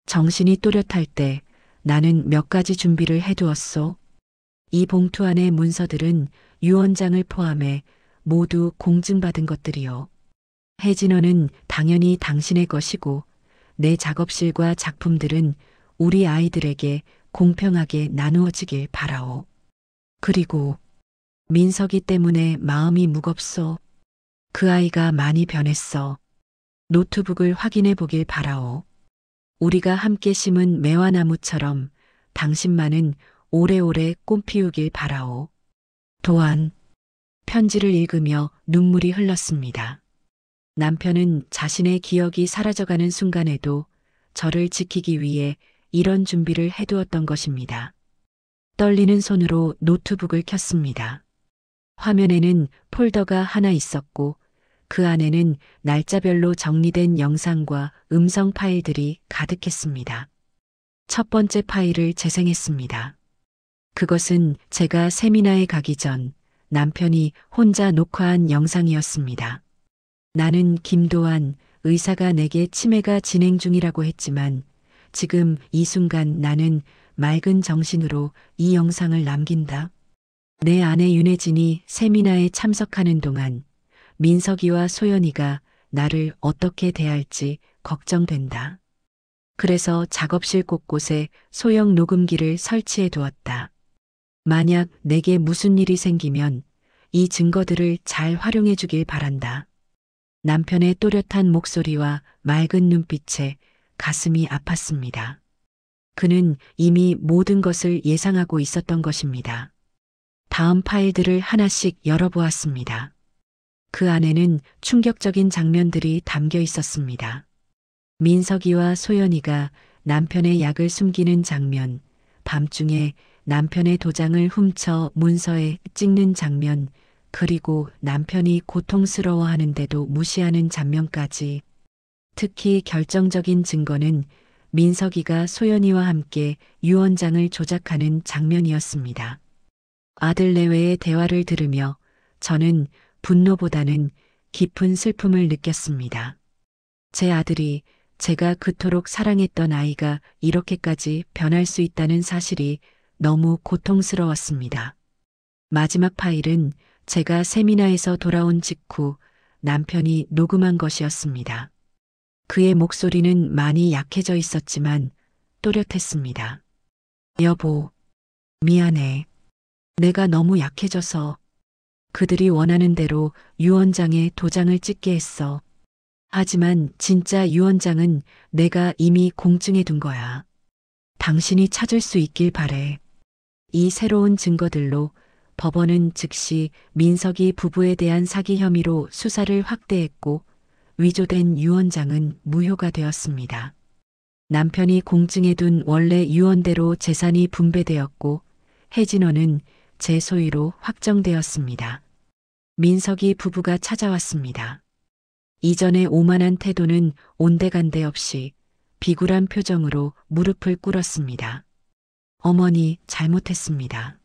정신이 또렷할 때 나는 몇 가지 준비를 해두었소. 이 봉투 안의 문서들은 유언장을 포함해 모두 공증받은 것들이요. 혜진원은 당연히 당신의 것이고 내 작업실과 작품들은 우리 아이들에게 공평하게 나누어지길 바라오. 그리고 민석이 때문에 마음이 무겁소. 그 아이가 많이 변했어. 노트북을 확인해 보길 바라오. 우리가 함께 심은 매화나무처럼 당신만은 오래오래 꽃피우길 바라오. 또한 편지를 읽으며 눈물이 흘렀습니다. 남편은 자신의 기억이 사라져가는 순간에도 저를 지키기 위해 이런 준비를 해두었던 것입니다. 떨리는 손으로 노트북을 켰습니다. 화면에는 폴더가 하나 있었고 그 안에는 날짜별로 정리된 영상과 음성 파일들이 가득했습니다. 첫 번째 파일을 재생했습니다. 그것은 제가 세미나에 가기 전 남편이 혼자 녹화한 영상이었습니다. 나는 김도환 의사가 내게 치매가 진행 중이라고 했지만 지금 이 순간 나는 맑은 정신으로 이 영상을 남긴다. 내 아내 윤혜진이 세미나에 참석하는 동안 민석이와 소연이가 나를 어떻게 대할지 걱정된다. 그래서 작업실 곳곳에 소형 녹음기를 설치해 두었다. 만약 내게 무슨 일이 생기면 이 증거들을 잘 활용해 주길 바란다. 남편의 또렷한 목소리와 맑은 눈빛에 가슴이 아팠습니다. 그는 이미 모든 것을 예상하고 있었던 것입니다. 다음 파일들을 하나씩 열어보았습니다. 그 안에는 충격적인 장면들이 담겨 있었습니다. 민석이와 소연이가 남편의 약을 숨기는 장면, 밤중에 남편의 도장을 훔쳐 문서에 찍는 장면, 그리고 남편이 고통스러워하는데도 무시하는 장면까지. 특히 결정적인 증거는 민석이가 소연이와 함께 유언장을 조작하는 장면이었습니다. 아들 내외의 대화를 들으며 저는 분노보다는 깊은 슬픔을 느꼈습니다. 제 아들이 제가 그토록 사랑했던 아이가 이렇게까지 변할 수 있다는 사실이 너무 고통스러웠습니다. 마지막 파일은 제가 세미나에서 돌아온 직후 남편이 녹음한 것이었습니다. 그의 목소리는 많이 약해져 있었지만 또렷했습니다. 여보, 미안해. 내가 너무 약해져서 그들이 원하는 대로 유언장에 도장을 찍게 했어. 하지만 진짜 유언장은 내가 이미 공증해 둔 거야. 당신이 찾을 수 있길 바래. 이 새로운 증거들로 법원은 즉시 민석이 부부에 대한 사기 혐의로 수사를 확대했고 위조된 유언장은 무효가 되었습니다. 남편이 공증해둔 원래 유언대로 재산이 분배되었고 혜진원은 제 소유로 확정되었습니다. 민석이 부부가 찾아왔습니다. 이전의 오만한 태도는 온데간데 없이 비굴한 표정으로 무릎을 꿇었습니다. 어머니, 잘못했습니다.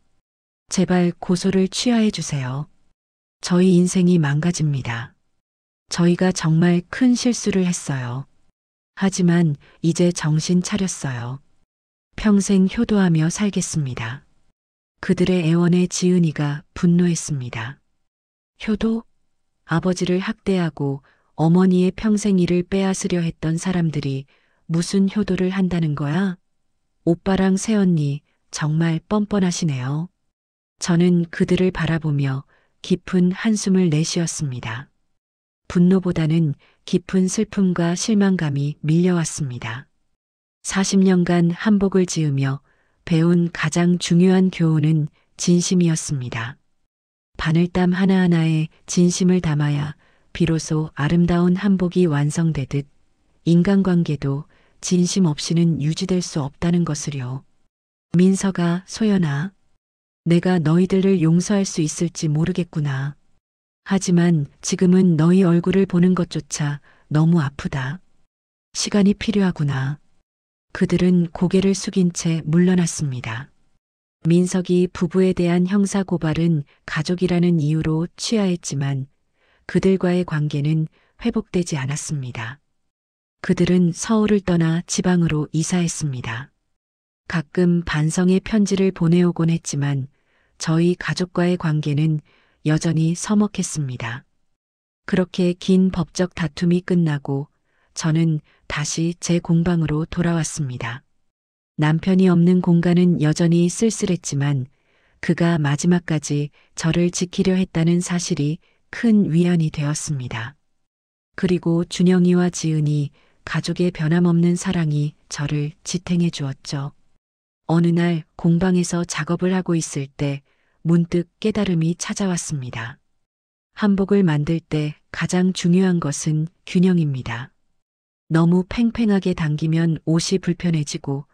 제발 고소를 취하해 주세요. 저희 인생이 망가집니다. 저희가 정말 큰 실수를 했어요. 하지만 이제 정신 차렸어요. 평생 효도하며 살겠습니다. 그들의 애원에 지은이가 분노했습니다. 효도? 아버지를 학대하고 어머니의 평생 일을 빼앗으려 했던 사람들이 무슨 효도를 한다는 거야? 오빠랑 새언니 정말 뻔뻔하시네요. 저는 그들을 바라보며 깊은 한숨을 내쉬었습니다. 분노보다는 깊은 슬픔과 실망감이 밀려왔습니다. 40년간 한복을 지으며 배운 가장 중요한 교훈은 진심이었습니다. 바늘땀 하나하나에 진심을 담아야 비로소 아름다운 한복이 완성되듯 인간관계도 진심 없이는 유지될 수 없다는 것을요. 민석아, 소연아, 내가 너희들을 용서할 수 있을지 모르겠구나. 하지만 지금은 너희 얼굴을 보는 것조차 너무 아프다. 시간이 필요하구나. 그들은 고개를 숙인 채 물러났습니다. 민석이 부부에 대한 형사 고발은 가족이라는 이유로 취하했지만 그들과의 관계는 회복되지 않았습니다. 그들은 서울을 떠나 지방으로 이사했습니다. 가끔 반성의 편지를 보내오곤 했지만 저희 가족과의 관계는 여전히 서먹했습니다. 그렇게 긴 법적 다툼이 끝나고 저는 다시 제 공방으로 돌아왔습니다. 남편이 없는 공간은 여전히 쓸쓸했지만 그가 마지막까지 저를 지키려 했다는 사실이 큰 위안이 되었습니다. 그리고 준영이와 지은이 가족의 변함없는 사랑이 저를 지탱해 주었죠. 어느 날 공방에서 작업을 하고 있을 때 문득 깨달음이 찾아왔습니다. 한복을 만들 때 가장 중요한 것은 균형입니다. 너무 팽팽하게 당기면 옷이 불편해지고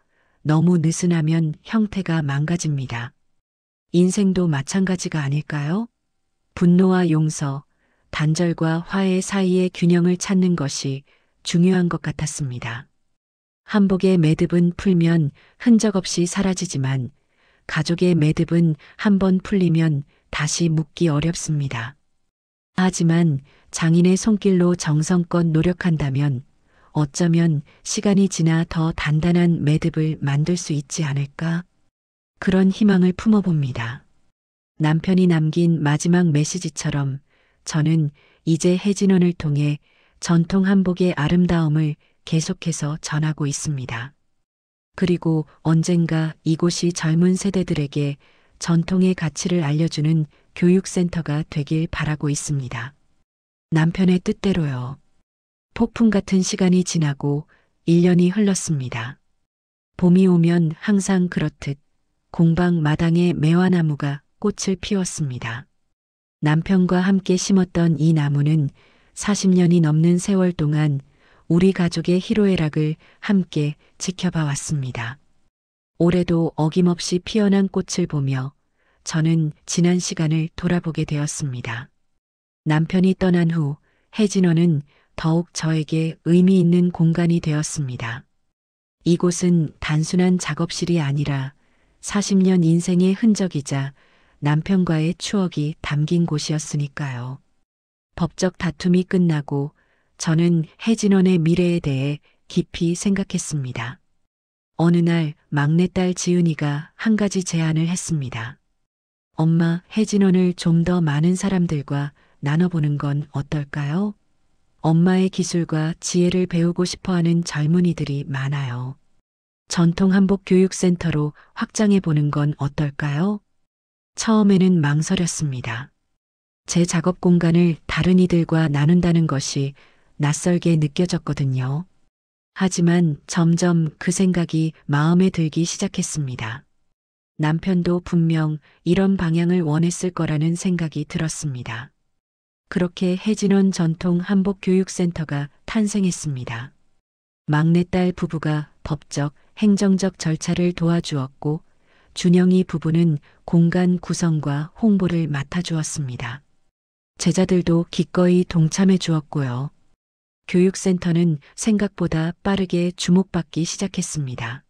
너무 느슨하면 형태가 망가집니다. 인생도 마찬가지가 아닐까요? 분노와 용서, 단절과 화해 사이의 균형을 찾는 것이 중요한 것 같았습니다. 한복의 매듭은 풀면 흔적 없이 사라지지만 가족의 매듭은 한번 풀리면 다시 묶기 어렵습니다. 하지만 장인의 손길로 정성껏 노력한다면 어쩌면 시간이 지나 더 단단한 매듭을 만들 수 있지 않을까? 그런 희망을 품어봅니다. 남편이 남긴 마지막 메시지처럼 저는 이제 혜진원을 통해 전통 한복의 아름다움을 계속해서 전하고 있습니다. 그리고 언젠가 이곳이 젊은 세대들에게 전통의 가치를 알려주는 교육센터가 되길 바라고 있습니다. 남편의 뜻대로요. 폭풍 같은 시간이 지나고 1년이 흘렀습니다. 봄이 오면 항상 그렇듯 공방 마당에 매화나무가 꽃을 피웠습니다. 남편과 함께 심었던 이 나무는 40년이 넘는 세월 동안 우리 가족의 희로애락을 함께 지켜봐 왔습니다. 올해도 어김없이 피어난 꽃을 보며 저는 지난 시간을 돌아보게 되었습니다. 남편이 떠난 후 혜진원은 더욱 저에게 의미 있는 공간이 되었습니다. 이곳은 단순한 작업실이 아니라 40년 인생의 흔적이자 남편과의 추억이 담긴 곳이었으니까요. 법적 다툼이 끝나고 저는 혜진원의 미래에 대해 깊이 생각했습니다. 어느 날 막내딸 지은이가 한 가지 제안을 했습니다. 엄마, 혜진원을 좀 더 많은 사람들과 나눠보는 건 어떨까요? 엄마의 기술과 지혜를 배우고 싶어하는 젊은이들이 많아요. 전통 한복 교육센터로 확장해보는 건 어떨까요? 처음에는 망설였습니다. 제 작업 공간을 다른 이들과 나눈다는 것이 낯설게 느껴졌거든요. 하지만 점점 그 생각이 마음에 들기 시작했습니다. 남편도 분명 이런 방향을 원했을 거라는 생각이 들었습니다. 그렇게 혜진원 전통 한복 교육센터가 탄생했습니다. 막내딸 부부가 법적, 행정적 절차를 도와주었고 준영이 부부는 공간 구성과 홍보를 맡아주었습니다. 제자들도 기꺼이 동참해 주었고요. 교육센터는 생각보다 빠르게 주목받기 시작했습니다.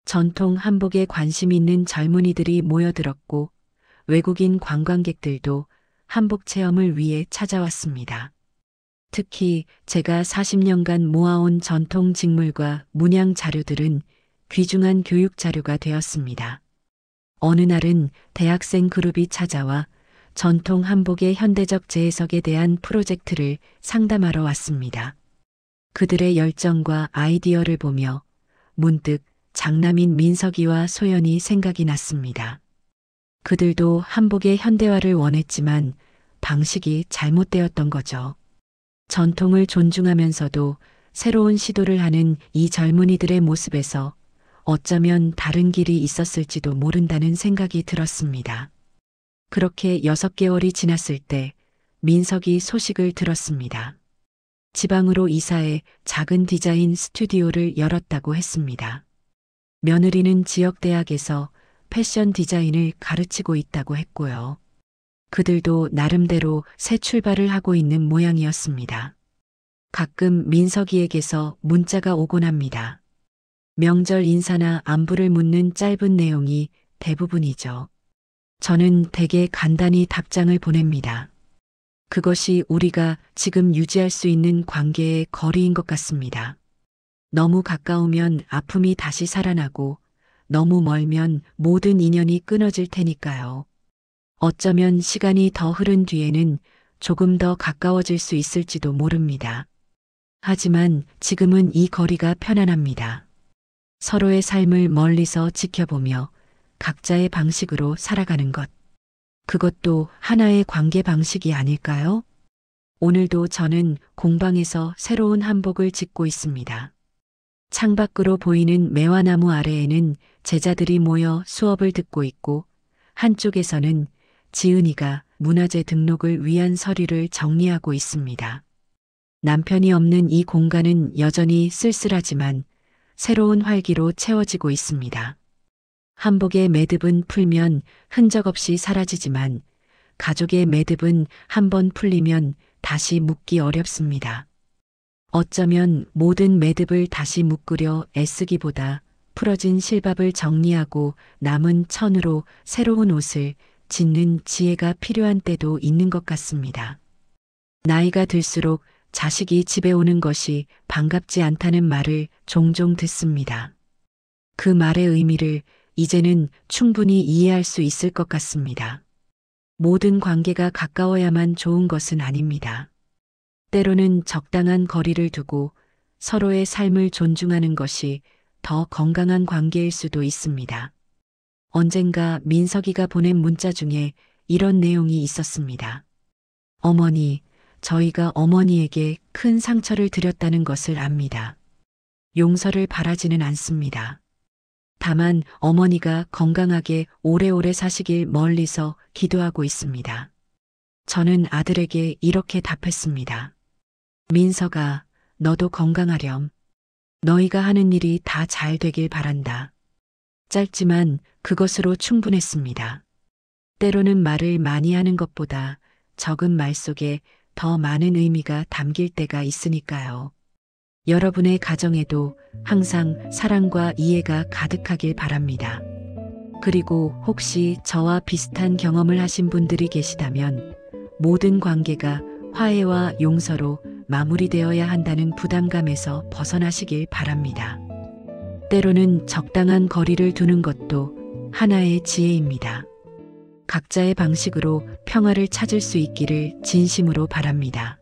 전통 한복에 관심 있는 젊은이들이 모여들었고 외국인 관광객들도 한복 체험을 위해 찾아왔습니다. 특히 제가 40년간 모아온 전통 직물과 문양 자료들은 귀중한 교육 자료가 되었습니다. 어느 날은 대학생 그룹이 찾아와 전통 한복의 현대적 재해석에 대한 프로젝트를 상담하러 왔습니다. 그들의 열정과 아이디어를 보며 문득 장남인 민석이와 소연이 생각이 났습니다. 그들도 한복의 현대화를 원했지만 방식이 잘못되었던 거죠. 전통을 존중하면서도 새로운 시도를 하는 이 젊은이들의 모습에서 어쩌면 다른 길이 있었을지도 모른다는 생각이 들었습니다. 그렇게 6개월이 지났을 때 민석이 소식을 들었습니다. 지방으로 이사해 작은 디자인 스튜디오를 열었다고 했습니다. 며느리는 지역 대학에서 패션 디자인을 가르치고 있다고 했고요. 그들도 나름대로 새 출발을 하고 있는 모양이었습니다. 가끔 민석이에게서 문자가 오곤 합니다. 명절 인사나 안부를 묻는 짧은 내용이 대부분이죠. 저는 대개 간단히 답장을 보냅니다. 그것이 우리가 지금 유지할 수 있는 관계의 거리인 것 같습니다. 너무 가까우면 아픔이 다시 살아나고 너무 멀면 모든 인연이 끊어질 테니까요. 어쩌면 시간이 더 흐른 뒤에는 조금 더 가까워질 수 있을지도 모릅니다. 하지만 지금은 이 거리가 편안합니다. 서로의 삶을 멀리서 지켜보며 각자의 방식으로 살아가는 것. 그것도 하나의 관계 방식이 아닐까요? 오늘도 저는 공방에서 새로운 한복을 짓고 있습니다. 창밖으로 보이는 매화나무 아래에는 제자들이 모여 수업을 듣고 있고 한쪽에서는 지은이가 문화재 등록을 위한 서류를 정리하고 있습니다. 남편이 없는 이 공간은 여전히 쓸쓸하지만 새로운 활기로 채워지고 있습니다. 한복의 매듭은 풀면 흔적 없이 사라지지만 가족의 매듭은 한번 풀리면 다시 묶기 어렵습니다. 어쩌면 모든 매듭을 다시 묶으려 애쓰기보다 풀어진 실밥을 정리하고 남은 천으로 새로운 옷을 짓는 지혜가 필요한 때도 있는 것 같습니다. 나이가 들수록 자식이 집에 오는 것이 반갑지 않다는 말을 종종 듣습니다. 그 말의 의미를 이제는 충분히 이해할 수 있을 것 같습니다. 모든 관계가 가까워야만 좋은 것은 아닙니다. 때로는 적당한 거리를 두고 서로의 삶을 존중하는 것이 더 건강한 관계일 수도 있습니다. 언젠가 민석이가 보낸 문자 중에 이런 내용이 있었습니다. 어머니, 저희가 어머니에게 큰 상처를 드렸다는 것을 압니다. 용서를 바라지는 않습니다. 다만 어머니가 건강하게 오래오래 사시길 멀리서 기도하고 있습니다. 저는 아들에게 이렇게 답했습니다. 민석아, 너도 건강하렴. 너희가 하는 일이 다 잘 되길 바란다. 짧지만 그것으로 충분했습니다. 때로는 말을 많이 하는 것보다 적은 말 속에 더 많은 의미가 담길 때가 있으니까요. 여러분의 가정에도 항상 사랑과 이해가 가득하길 바랍니다. 그리고 혹시 저와 비슷한 경험을 하신 분들이 계시다면 모든 관계가 화해와 용서로 마무리되어야 한다는 부담감에서 벗어나시길 바랍니다. 때로는 적당한 거리를 두는 것도 하나의 지혜입니다. 각자의 방식으로 평화를 찾을 수 있기를 진심으로 바랍니다.